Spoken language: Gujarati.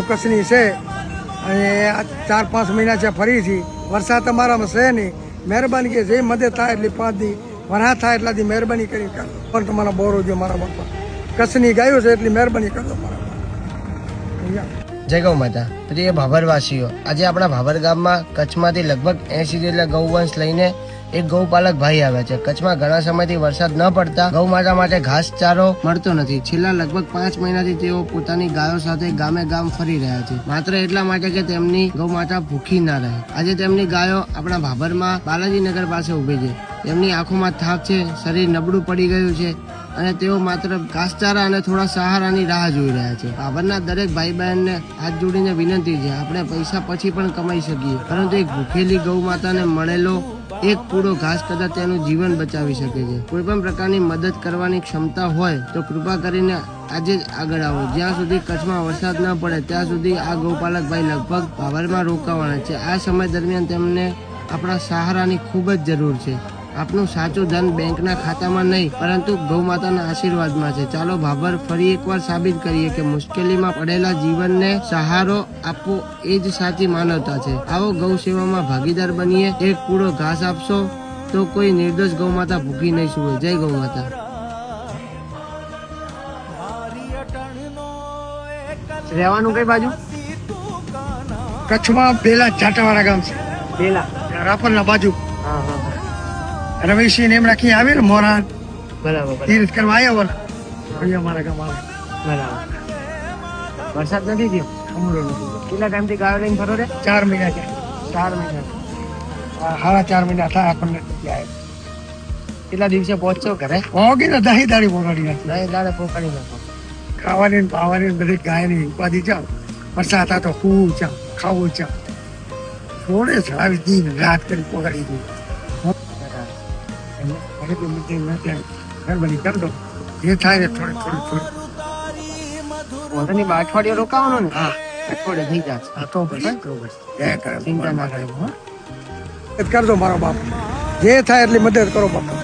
કચ્છની છે અને 4-5 મહિના છે ફરી છે. વરસાદ તમારામાં છે નહીં. મહેરબાની કે જે મદદ થાય એટલી 5 દી વરસાદ થાય એટલાથી મહેરબાની કરી કરો. પણ તમારા બોરો જો મારા બાપા કચ્છની ગાયો છે એટલી મહેરબાની કરજો મારા બાપા. જય ગૌ માતા. પ્રિય ભાભરવાસીઓ, આજે આપણા ભાભર ગામમાં કચ્છમાંથી લગભગ 80 જેટલા ગૌવંશ લઈને એક ગૌપાલક ભાઈ આવ્યા છે. કચ્છમાં ઘણા સમયથી વરસાદ ન પડતા ગૌ માતા માટે ઘાસચારો મળતો નથી. છેલ્લા લગભગ 5 મહિનાથી તેઓ પોતાની ગાયો સાથે ગામે ગામ ફરી રહ્યા છે, માત્ર એટલા માટે કે તેમની ગૌ માતા ભૂખી ના રહે. આજે તેમની ગાયો આપણા ભાભરમાં બાલાજીનગર પાસે ઉભી છે. તેમની આંખોમાં થાક છે, શરીર નબળું પડી ગયું છે અને તેઓ માત્ર ઘાસચારા અને થોડા સહારાની રાહ જોઈ રહ્યા છે. ભાભરના દરેક ભાઈ બહેનને હાથ જોડીને વિનંતી છે, આપણે પૈસા પછી પણ કમાઈ શકીએ, પરંતુ એક ભૂખેલી ગૌ માતાને મળેલો એક પૂરો ઘાસ કદાચ તેનું જીવન બચાવી શકે છે. કોઈ પણ પ્રકારની મદદ કરવાની ક્ષમતા હોય તો કૃપા કરીને આજે જ આગળ આવો. જ્યાં સુધી કચ્છમાં વરસાદ ન પડે ત્યાં સુધી આ ગૌપાલક ભાઈ લગભગ ભાભરમાં રોકાવાના છે. આ સમય દરમિયાન તેમને આપણા સહારાની ખૂબ જ જરૂર છે. આપનું સાચું ધન બેંકના ખાતામાં નહીં, પરંતુ ગૌ માતાના આશીર્વાદમાં છે. ચાલો ભાભર ફરી એકવાર સાબિત કરીએ કે મુશ્કેલીમાં પડેલા જીવનને સહારો આપવો એ જ સાચી માનવતા છે. આવો ગૌ સેવામાં ભાગીદાર બનીએ. એક પૂરો ઘાસ આપશો તો કોઈ નિર્દોષ ગૌ માતા ભૂખી નહીં સુવે. જય ગૌ માતા. રહેવાનું કઈ બાજુ? કચ્છમાં પેલા જાટાવાળા ગામ છે, પેલા રાપરના બાજુ. હા હા રમેશસિંહ એમ રાખી આવે ને મોરાન બરાબર તીર્થ કરવા આવ્યા હોય અહીંયા મારા ગામ આવે. બરાબર. વરસાદ નથી થયો? અમરો નથી. કેટલા ટાઈમથી ગાયો લઈને ફરો રે? 4 મહિના છે. 4 મહિના. 4.5 મહિના થાય આપણને જાય. કેટલા દિવસે પહોંચશો ઘરે? હોગી ને 10 દાડી પોગાડી નાખી. નહીં દાડે પોકાડી નાખો. ખાવાની ને પાવાની બધી ગાયની ઉપાધિ ચાલ. વરસાદ હતા તો ખૂબ ચાલ, ખાવું ચાલ. થોડે ચડાવી દિન રાત કરી પોગાડી દીધી. મહેરબાની કરી દો. જે થાય ને થોડી. અઠવાડિયું રોકાવાનું ને? હા, અઠવાડિયે થઈ જશે. હા તો બસ. ચિંતા ના કરો. કરજો મારો બાપ. જે થાય એટલી મદદ કરો બાપા.